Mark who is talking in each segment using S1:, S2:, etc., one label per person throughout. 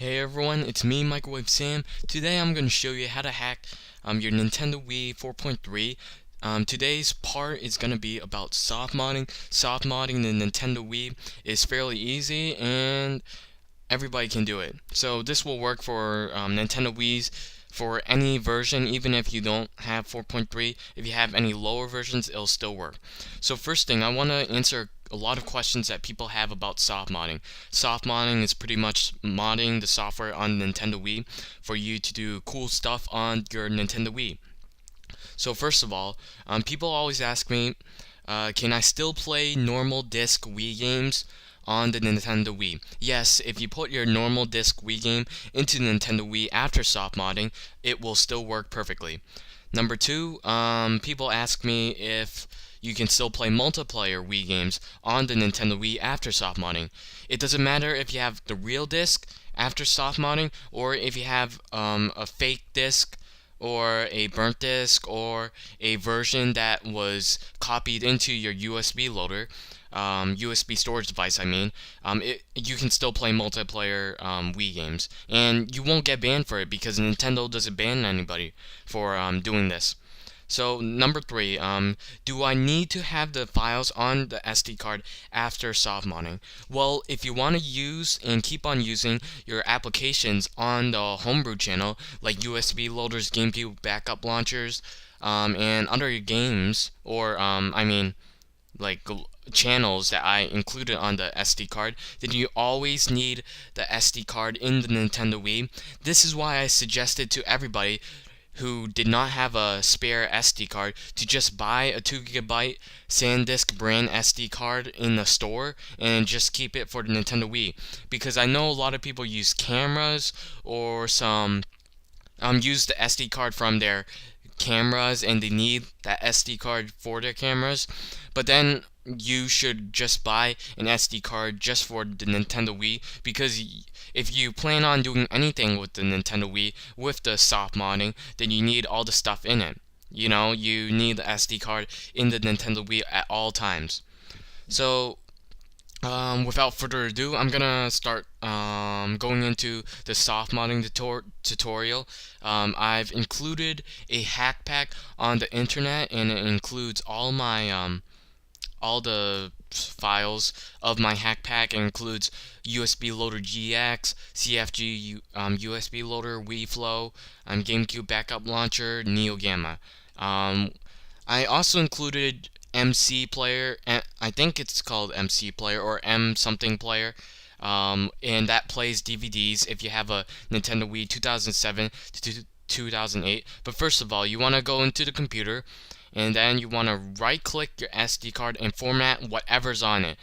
S1: Hey everyone, it's me, Microwave Sam. Today I'm going to show you how to hack your Nintendo Wii 4.3. Today's part is going to be about soft modding. Soft modding the Nintendo Wii is fairly easy and everybody can do it. So this will work for Nintendo Wii's for any version, even if you don't have 4.3. If you have any lower versions, it'll still work. So first thing, I want to answer a lot of questions that people have about soft modding. Soft modding is pretty much modding the software on Nintendo Wii for you to do cool stuff on your Nintendo Wii. So first of all, people always ask me, can I still play normal disc Wii games on the Nintendo Wii? Yes, if you put your normal disc Wii game into the Nintendo Wii after soft modding, it will still work perfectly. Number two, people ask me if you can still play multiplayer Wii games on the Nintendo Wii after soft modding. It doesn't matter if you have the real disc after soft modding or if you have a fake disc or a burnt disc or a version that was copied into your USB loader, USB storage device I mean, you can still play multiplayer Wii games. And you won't get banned for it because Nintendo doesn't ban anybody for doing this. So number three, do I need to have the files on the SD card after soft modding? Well, if you want to use and keep on using your applications on the Homebrew channel, like USB loaders, GameCube backup launchers, and other games, or like channels that I included on the SD card, then you always need the SD card in the Nintendo Wii. This is why I suggested to everybody who did not have a spare SD card to just buy a 2GB SanDisk brand SD card in the store and just keep it for the Nintendo Wii, because I know a lot of people use cameras or some use the SD card from their cameras and they need that SD card for their cameras, but then you should just buy an SD card just for the Nintendo Wii, because if you plan on doing anything with the Nintendo Wii with the soft modding, then you need all the stuff in it. You know, you need the SD card in the Nintendo Wii at all times. So without further ado, I'm gonna start going into the soft modding tutorial. I've included a hack pack on the internet, and it includes all the files of my hack pack. It includes USB loader GX, CFG USB loader, Wii Flow, GameCube backup launcher, NeoGamma. I also included MC player, I think it's called MC player or M something player, and that plays DVDs if you have a Nintendo Wii 2007 to 2008. But first of all, you want to go into the computer, and then you want to right click your SD card and format whatever's on it.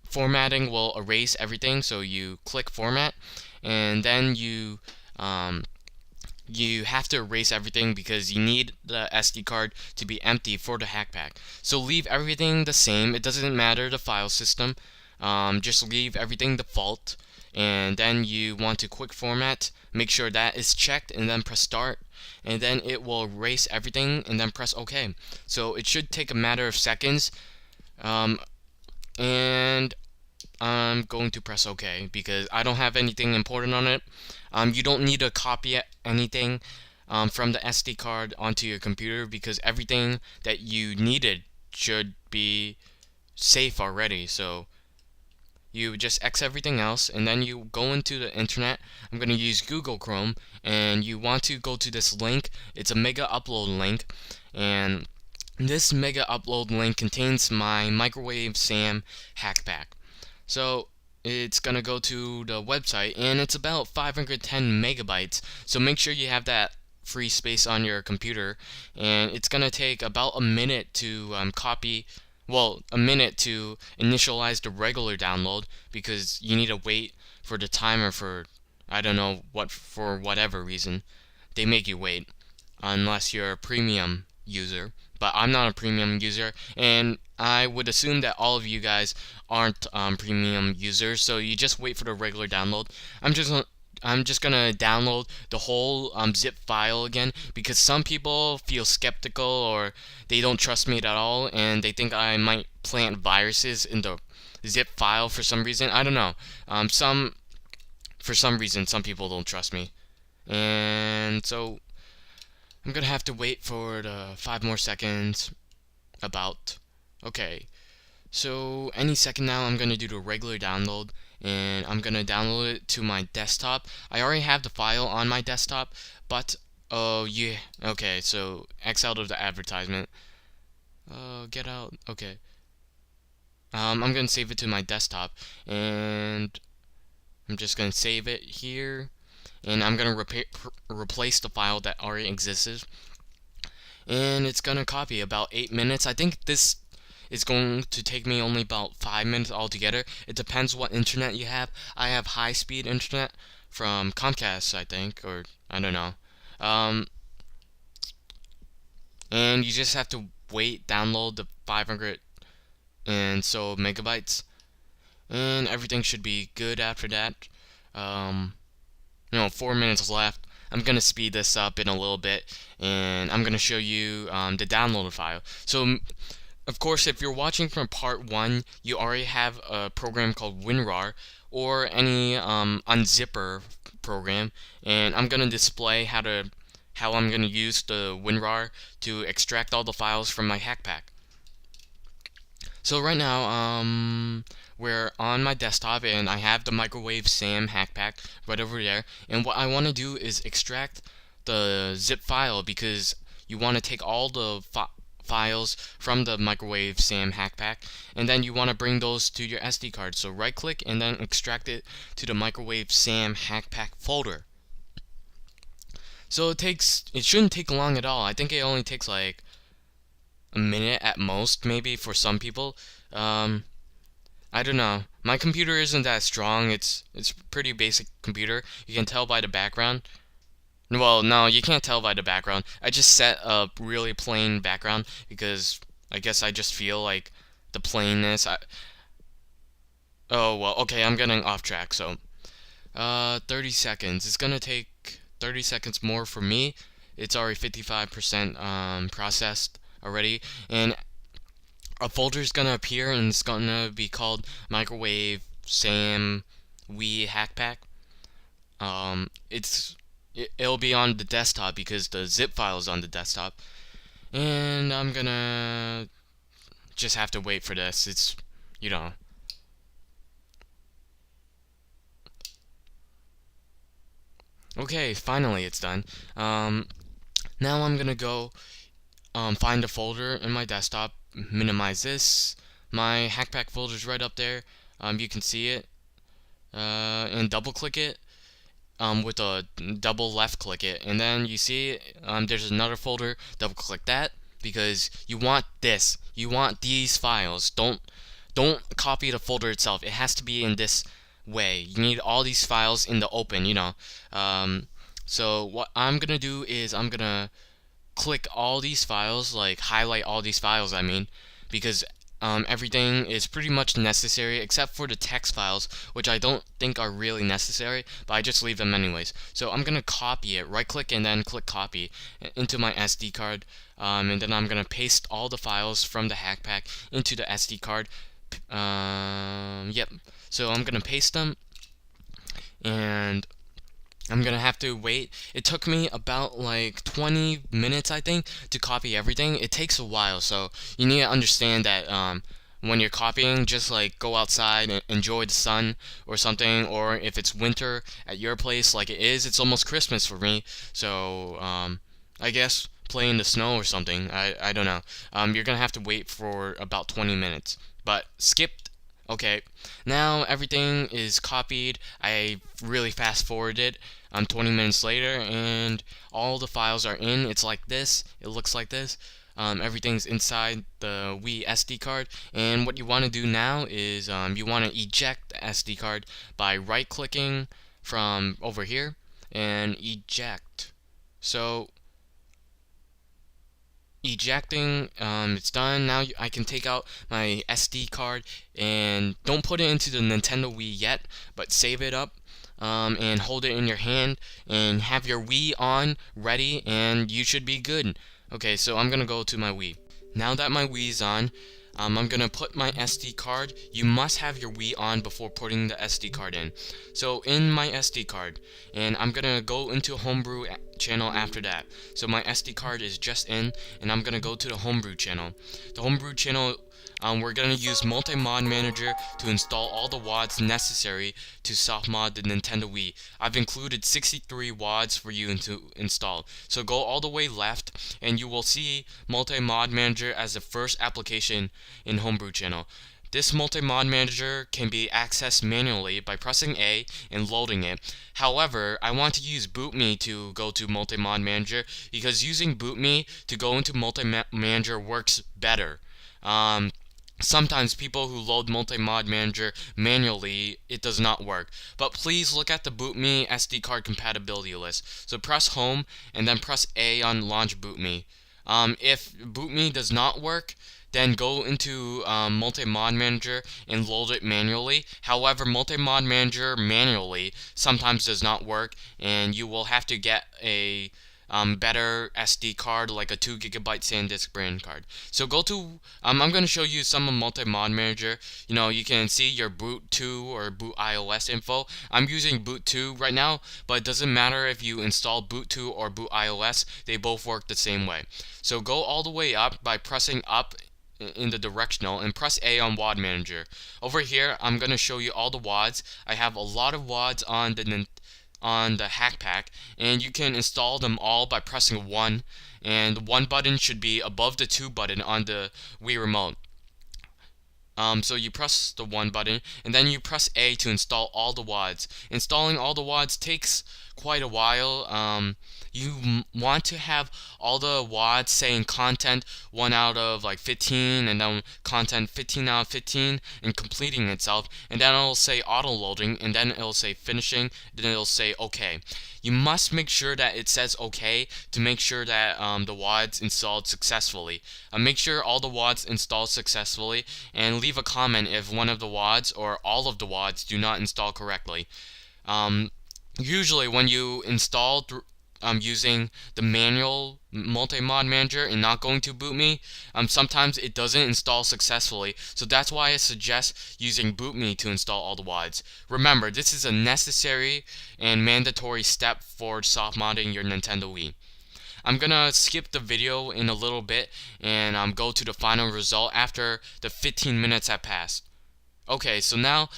S1: Formatting will erase everything, so you click format, and then you have to erase everything because you need the SD card to be empty for the hack pack. So leave everything the same. It doesn't matter the file system. Just leave everything default, and then you want to quick format. Make sure that is checked, and then press start, and then it will erase everything, and then press OK. So it should take a matter of seconds, and I'm going to press OK because I don't have anything important on it. You don't need to copy anything from the SD card onto your computer because everything that you needed should be safe already. So you just X everything else, and then you go into the internet. I'm going to use Google Chrome, and you want to go to this link. It's a mega upload link, and this mega upload link contains my Microwave Sam hack pack. So it's gonna go to the website, and it's about 510 megabytes, so make sure you have that free space on your computer, and it's gonna take about a minute to a minute to initialize the regular download, because you need to wait for the timer for I don't know what, for whatever reason they make you wait, unless you're a premium user. But I'm not a premium user, and I would assume that all of you guys aren't premium users, so you just wait for the regular download. I'm just gonna download the whole zip file again, because some people feel skeptical or they don't trust me at all, and they think I might plant viruses in the zip file for some reason. I don't know. Some for some reason, some people don't trust me. And so I'm gonna have to wait for the 5 more seconds. About. Okay. So any second now, I'm gonna do the regular download, and I'm gonna download it to my desktop. I already have the file on my desktop, but oh yeah. Okay, so X out of the advertisement. Get out. Okay. I'm gonna save it to my desktop, and I'm just gonna save it here, and I'm gonna replace the file that already exists, and it's gonna copy about 8 minutes. I think this is going to take me only about 5 minutes altogether. It depends what internet you have. I have high-speed internet from Comcast, I think, or I don't know. And you just have to wait, download the 500 and so megabytes, and everything should be good after that. 4 minutes left. I'm gonna speed this up in a little bit, and I'm gonna show you the downloaded file. So of course, if you're watching from part 1, you already have a program called WinRAR or any unzipper program, and I'm gonna display how I'm gonna use the WinRAR to extract all the files from my hack pack. So right now, we're on my desktop, and I have the Microwave Sam hack pack right over there. And what I want to do is extract the zip file, because you want to take all the files from the Microwave Sam hack pack, and then you want to bring those to your SD card. So right click and then extract it to the Microwave Sam hack pack folder. So it shouldn't take long at all. I think it only takes like a minute at most, maybe, for some people. I don't know. My computer isn't that strong. It's a pretty basic computer. You can tell by the background. Well, no, you can't tell by the background. I just set a really plain background because I guess I just feel like the plainness. Oh, well, okay, I'm getting off track. So 30 seconds. It's gonna take 30 seconds more for me. It's already 55% processed already, and a folder is gonna appear, and it's gonna be called Microwave Sam Wii Hack Pack. It'll be on the desktop because the zip file is on the desktop, and I'm gonna just have to wait for this. It's, you know. Okay, finally it's done. Now I'm gonna go find a folder in my desktop, minimize this. My hackpack folder is right up there. You can see it, and double click it with a double left click it, and then you see there's another folder. Double click that, because you want this. You want these files. Don't copy the folder itself. It has to be in this way. You need all these files in the open, you know. So what I'm gonna do is I'm gonna click all these files, like highlight all these files, I mean, because everything is pretty much necessary except for the text files, which I don't think are really necessary, but I just leave them anyways. So I'm gonna copy it, right click and then click copy into my SD card, and then I'm gonna paste all the files from the hack pack into the SD card. Yep, so I'm gonna paste them, and I'm gonna have to wait. It took me about like 20 minutes, I think, to copy everything. It takes a while, so you need to understand that when you're copying, just like go outside and enjoy the sun or something, or if it's winter at your place like it is, it's almost Christmas for me, so I guess play in the snow or something. I don't know. You're gonna have to wait for about 20 minutes, but skipped. Okay, now everything is copied. I really fast forwarded 20 minutes later, and all the files are in. It's like this. It looks like this. Everything's inside the Wii SD card, and what you want to do now is you want to eject the SD card by right clicking from over here and eject. So ejecting, it's done. Now I can take out my SD card, and don't put it into the Nintendo Wii yet, but save it up, and hold it in your hand and have your Wii on ready, and you should be good. Okay, so I'm gonna go to my Wii. Now that my Wii's on, I'm gonna put my SD card. You must have your Wii on before putting the SD card in. So in my SD card, and I'm gonna go into Homebrew channel after that. So my SD card is just in, and I'm gonna go to the Homebrew channel. The Homebrew channel, we're gonna use Multi-Mod Manager to install all the WADs necessary to soft mod the Nintendo Wii. I've included 63 WADs for you to install. So go all the way left, and you will see Multi-Mod Manager as the first application in Homebrew channel. This Multi-Mod Manager can be accessed manually by pressing A and loading it. However, I want to use BootMe to go to Multi-Mod Manager because using BootMe to go into Multi-Manager works better. Sometimes people who load Multi-Mod Manager manually, it does not work. But please look at the BootMe SD card compatibility list. So press Home and then press A on Launch BootMe. If BootMe does not work, then go into Multi-Mod Manager and load it manually. However, Multi-Mod Manager manually sometimes does not work, and you will have to get a better SD card, like a 2GB SanDisk brand card. So go to, I'm going to show you some of Multi-Mod Manager. You know, you can see your boot to or boot iOS info. I'm using boot to right now, but it doesn't matter if you install boot to or boot iOS, they both work the same way. So go all the way up by pressing up in the directional and press A on WAD Manager. Over here, I'm going to show you all the WADs. I have a lot of WADs on the hack pack, and you can install them all by pressing 1, and the 1 button should be above the 2 button on the Wii remote. So you press the 1 button, and then you press A to install all the WADs. Installing all the WADs takes quite a while. You want to have all the WADs saying content 1 out of like 15, and then content 15 out of 15, and completing itself, and then it'll say auto loading, and then it'll say finishing, then it'll say OK. You must make sure that it says OK to make sure that the WADs installed successfully. Make sure all the WADs installed successfully, and leave a comment if one of the WADs or all of the WADs do not install correctly. Usually when you install using the manual Multi-Mod Manager and not going to BootMe, sometimes it doesn't install successfully, so that's why I suggest using BootMe to install all the WADs. Remember, this is a necessary and mandatory step for soft modding your Nintendo Wii. I'm gonna skip the video in a little bit and go to the final result after the 15 minutes have passed. Okay, so now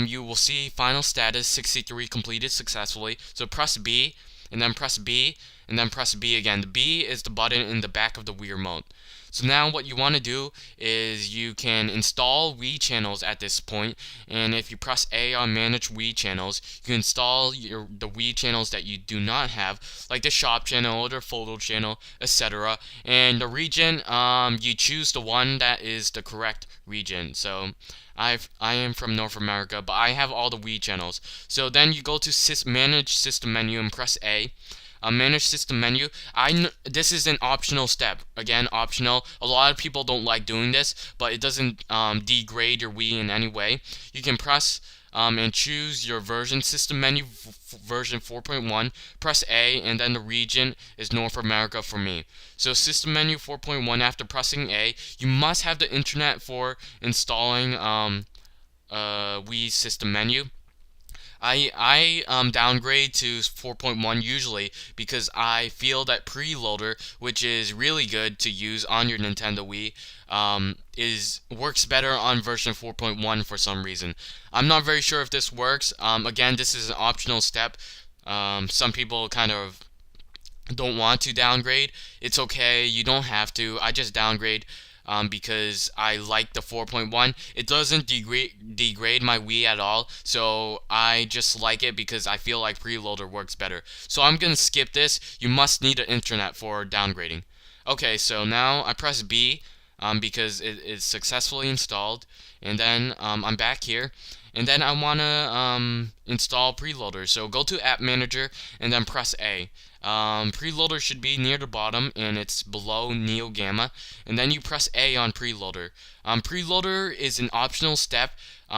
S1: you will see final status 63 completed successfully. So press B, and then press B, and then press B again. The B is the button in the back of the Wii remote. So now what you want to do is you can install Wii channels at this point, and if you press A on Manage Wii Channels, you can install the Wii channels that you do not have, like the Shop channel or the Photo channel, etc. And the region, you choose the one that is the correct region. So I am from North America, but I have all the Wii channels. So then you go to Manage System menu and press A. Manage System menu. This is an optional step. Again, optional. A lot of people don't like doing this, but it doesn't degrade your Wii in any way. You can press and choose your version. System menu version 4.1. Press A, and then the region is North America for me. So System menu 4.1. After pressing A, you must have the internet for installing Wii System menu. I downgrade to 4.1 usually because I feel that preloader, which is really good to use on your Nintendo Wii, works better on version 4.1 for some reason. I'm not very sure if this works. Again, this is an optional step. Some people kind of don't want to downgrade. It's okay, you don't have to. I just downgrade because I like the 4.1. It doesn't degrade my Wii at all, so I just like it because I feel like preloader works better. So I'm gonna skip this. You must need an internet for downgrading. Okay, so now I press B because it is successfully installed, and then I'm back here, and then I want to install preloader. So go to App Manager and then press A. Preloader should be near the bottom, and it's below Neo Gamma, and then you press A on preloader. Preloader is an optional step.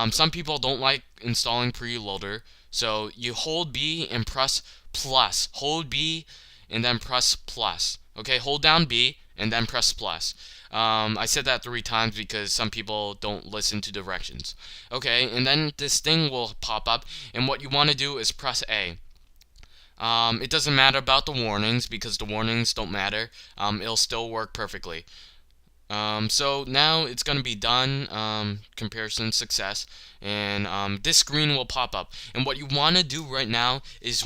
S1: Some people don't like installing preloader, so you hold B and press plus. Hold B and then press plus. Okay, hold down B and then press plus. I said that 3 times because some people don't listen to directions. Okay, and then this thing will pop up, and what you want to do is press A. It doesn't matter about the warnings because the warnings don't matter. It'll still work perfectly. So now it's going to be done, comparison success, and this screen will pop up. And what you want to do right now is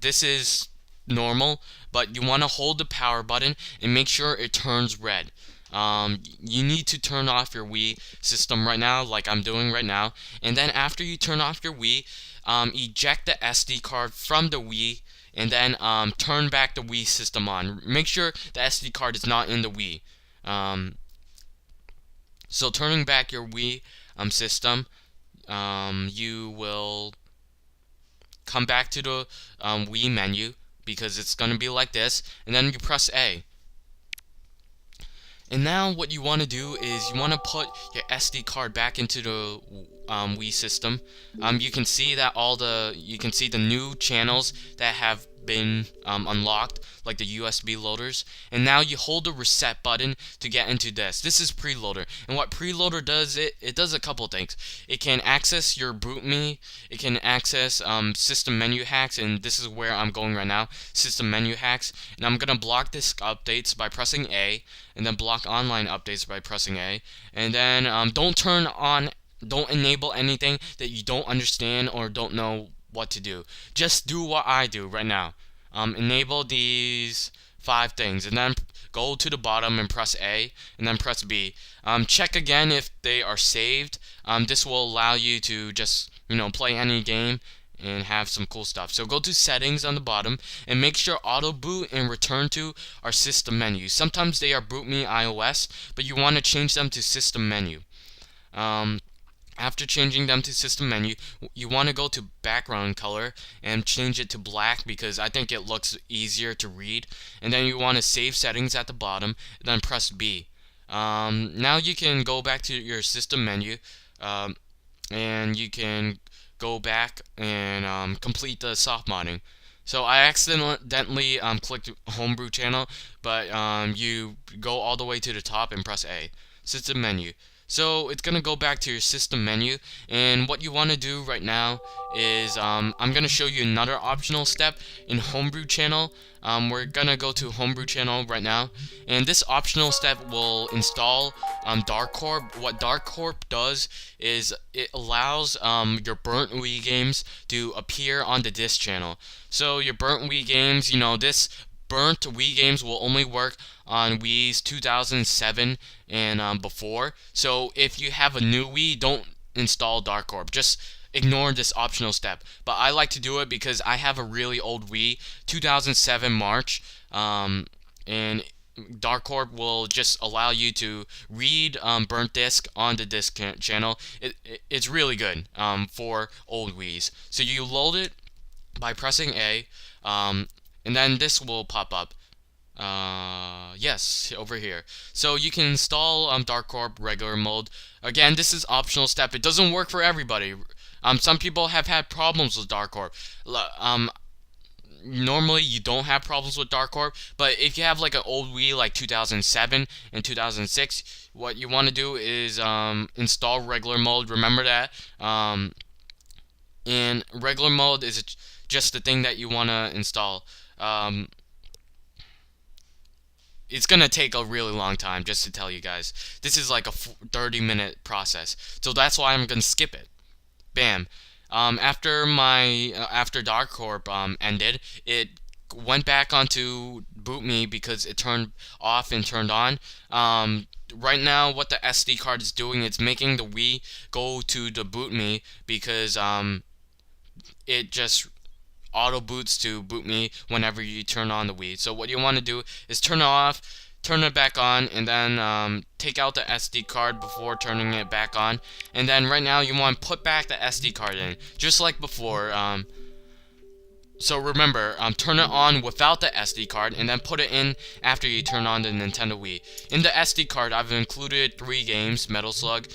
S1: this is normal, but you want to hold the power button and make sure it turns red. You need to turn off your Wii system right now, like I'm doing right now. And then after you turn off your Wii, eject the SD card from the Wii, and then turn back the Wii system on. Make sure the SD card is not in the Wii. So turning back your Wii system, you will come back to the Wii menu, because it's going to be like this, and then you press A. And now what you want to do is you want to put your SD card back into the Wii system. You can see that you can see the new channels that have been unlocked, like the USB loaders. And now you hold the reset button to get into this. This is preloader, and what preloader does, it does a couple things. It can access your BootMe, it can access system menu hacks, and this is where I'm going right now, system menu hacks. And I'm gonna block disk updates by pressing A, and then block online updates by pressing A. And then don't enable anything that you don't understand or don't know what to do. Just do what I do right now. Enable these 5 things, and then go to the bottom and press A, and then press B. Check again if they are saved. This will allow you to just play any game and have some cool stuff. So go to settings on the bottom and make sure auto boot and return to are system menus. Sometimes they are BootMe iOS, but you want to change them to system menu. After changing them to system menu, you want to go to background color and change it to black, because I think it looks easier to read. And then you want to save settings at the bottom, and then press B. Now you can go back to your system menu, and you can go back and complete the soft modding. So I accidentally clicked Homebrew channel, but you go all the way to the top and press A. System menu. So it's going to go back to your system menu, and what you want to do right now is I'm going to show you another optional step in Homebrew channel. We're going to go to Homebrew channel right now, and this optional step will install Dark Corp. What Dark Corp does is it allows your burnt Wii games to appear on the disk channel. So your burnt Wii games, this burnt Wii games will only work on Wii's 2007 and before. So if you have a new Wii, don't install Dark Corp. Just ignore this optional step. But I like to do it because I have a really old Wii, 2007 March, and Dark Corp will just allow you to read burnt disk on the disk channel. It's really good for old Wiis. So you load it by pressing A, and then this will pop up. Yes, over here. So you can install Dark Corp regular mode. Again, this is optional step. It doesn't work for everybody. Some people have had problems with Dark Corp. Normally you don't have problems with Dark Corp, but if you have like an old Wii like 2007 and 2006, what you want to do is install regular mode. Remember that. And regular mode is just the thing that you want to install. It's gonna take a really long time, just to tell you guys. This is like a 30-minute process, so that's why I'm gonna skip it. Bam. After Dark Corp ended, it went back onto BootMe because it turned off and turned on. Right now, what the SD card is doing, it's making the Wii go to the BootMe because it just auto boots to BootMe whenever you turn on the Wii. So what you want to do is turn it off, turn it back on, and then take out the SD card before turning it back on. And then right now you want to put back the SD card in, just like before. So remember, turn it on without the SD card, and then put it in after you turn on the Nintendo Wii. In the SD card, I've included 3 games: Metal Slug,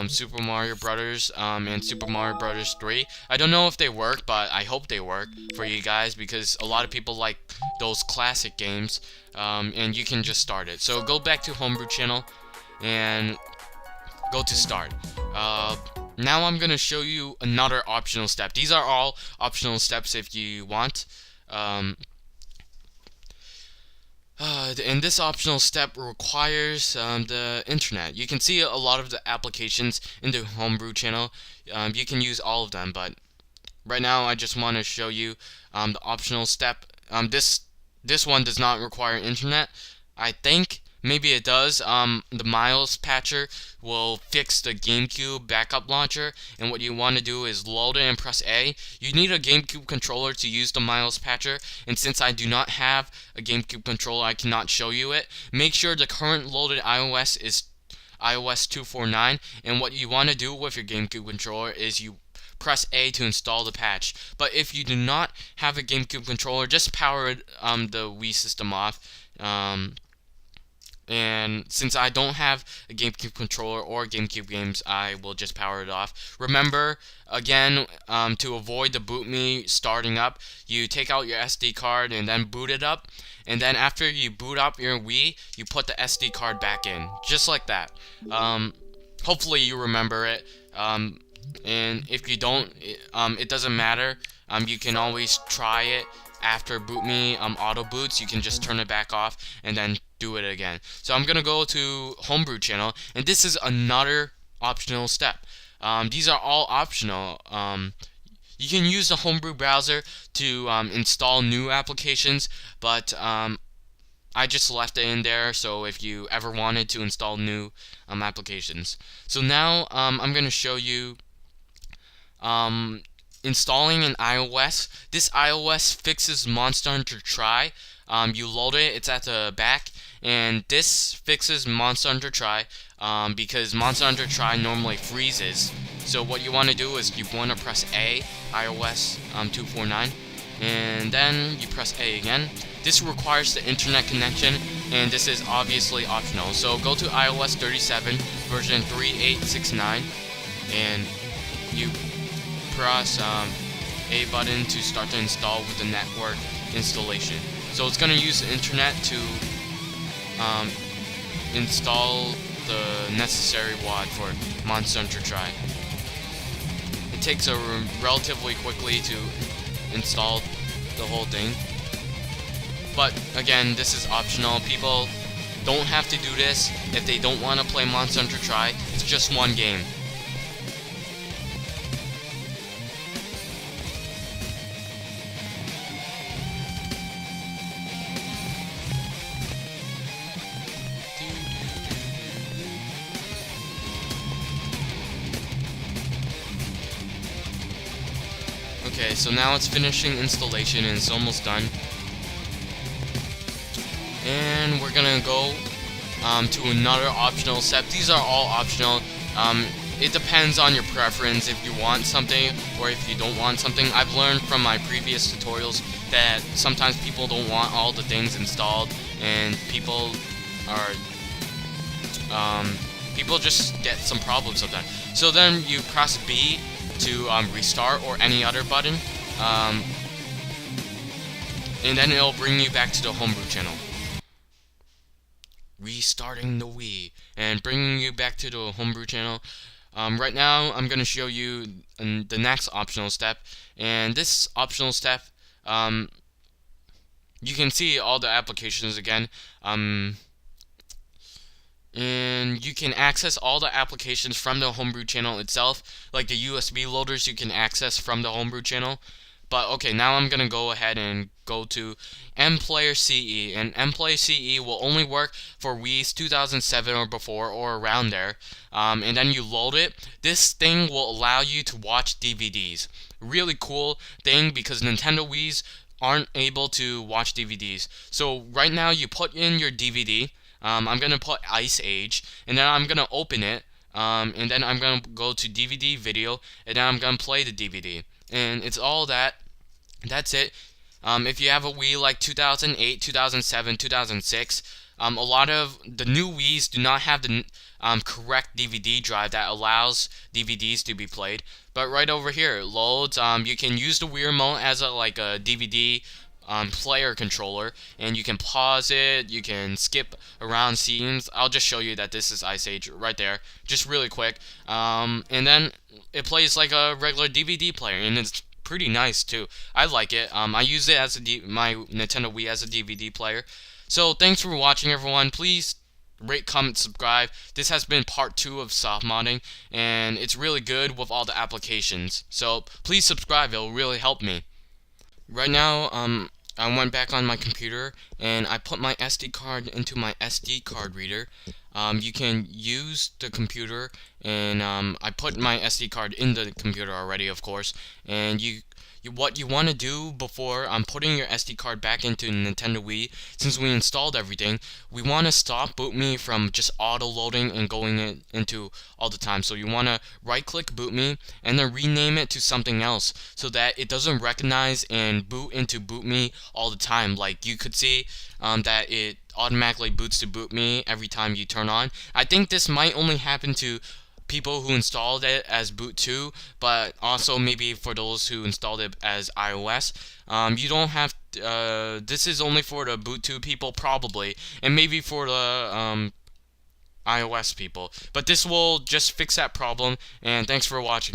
S1: Super Mario Brothers, and Super Mario Brothers 3. I don't know if they work, but I hope they work for you guys, because a lot of people like those classic games, and you can just start it. So go back to Homebrew channel, and go to start. Now I'm gonna show you another optional step. These are all optional steps if you want. And this optional step requires the internet. You can see a lot of the applications in the Homebrew channel. You can use all of them, but right now I just want to show you the optional step. This one does not require internet. I think maybe it does. The Miles patcher will fix the GameCube backup launcher, and what you want to do is load it and press A. You need a GameCube controller to use the Miles patcher, and since I do not have a GameCube controller, I cannot show you it. Make sure the current loaded iOS is iOS 2.4.9, and what you want to do with your GameCube controller is you press A to install the patch. But if you do not have a GameCube controller, just power the Wii system off. And since I don't have a GameCube controller or GameCube games, I will just power it off. Remember, again, to avoid the boot me starting up, you take out your SD card and then boot it up. And then after you boot up your Wii, you put the SD card back in. Just like that. Hopefully you remember it. And if you don't, it doesn't matter. You can always try it after boot me auto boots. You can just turn it back off and then do it again. So I'm gonna go to Homebrew channel, and this is another optional step. These are all optional. You can use the Homebrew browser to install new applications, but I just left it in there, so if you ever wanted to install new applications. So now I'm gonna show you installing an iOS. This iOS fixes Monster Hunter Tri. You load it, it's at the back, and this fixes Monster Hunter Tri because Monster Hunter Tri normally freezes. So what you want to do is you want to press A, iOS 2.4.9, and then you press A again. This requires the internet connection, and this is obviously optional. So go to iOS 37 version 3.869, and you press A button to start to install with the network installation. So it's going to use the internet to install the necessary WAD for Monster Hunter Tri. It takes relatively quickly to install the whole thing. But again, this is optional. People don't have to do this if they don't want to play Monster Hunter Tri. It's just one game. Okay, so now it's finishing installation and it's almost done. And we're gonna go to another optional step. These are all optional. It depends on your preference if you want something or if you don't want something. I've learned from my previous tutorials that sometimes people don't want all the things installed, and people just get some problems with that. So then you press B to restart, or any other button, and then it'll bring you back to the Homebrew channel. Restarting the Wii and bringing you back to the Homebrew channel. Right now I'm going to show you the next optional step, and this optional step, you can see all the applications again, and you can access all the applications from the Homebrew channel itself, like the USB loaders you can access from the Homebrew channel. But okay, now I'm gonna go ahead and go to MPlayer CE, and MPlayer CE will only work for Wii's 2007 or before, or around there. And then you load it. This thing will allow you to watch DVDs. Really cool thing, because Nintendo Wii's aren't able to watch DVDs. So right now you put in your DVD. I'm gonna put Ice Age, and then I'm gonna open it, and then I'm gonna go to DVD video, and then I'm gonna play the DVD, and it's all that. That's it. If you have a Wii like 2008, 2007, 2006, a lot of the new Wiis do not have the correct DVD drive that allows DVDs to be played. But right over here, it loads. You can use the Wii remote as a DVD player controller, and you can pause it. You can skip around scenes. I'll just show you that this is Ice Age right there, just really quick. And then it plays like a regular DVD player, and it's pretty nice too. I like it. I use it as my Nintendo Wii as a DVD player. So thanks for watching, everyone. Please rate, comment, subscribe. This has been part 2 of soft modding, and it's really good with all the applications. So please subscribe. It'll really help me. Right now, I went back on my computer and I put my SD card into my SD card reader. You can use the computer, and I put my SD card in the computer already, of course. And what you want to do before putting your SD card back into Nintendo Wii, since we installed everything, we want to stop BootMe from just auto loading and going into all the time. So you want to right click BootMe and then rename it to something else so that it doesn't recognize and boot into BootMe all the time. Like you could see that it automatically boots to BootMe every time you turn on. I think this might only happen to people who installed it as boot 2, but also maybe for those who installed it as iOS. You don't have this is only for the boot 2 people probably, and maybe for the iOS people, but this will just fix that problem. And thanks for watching.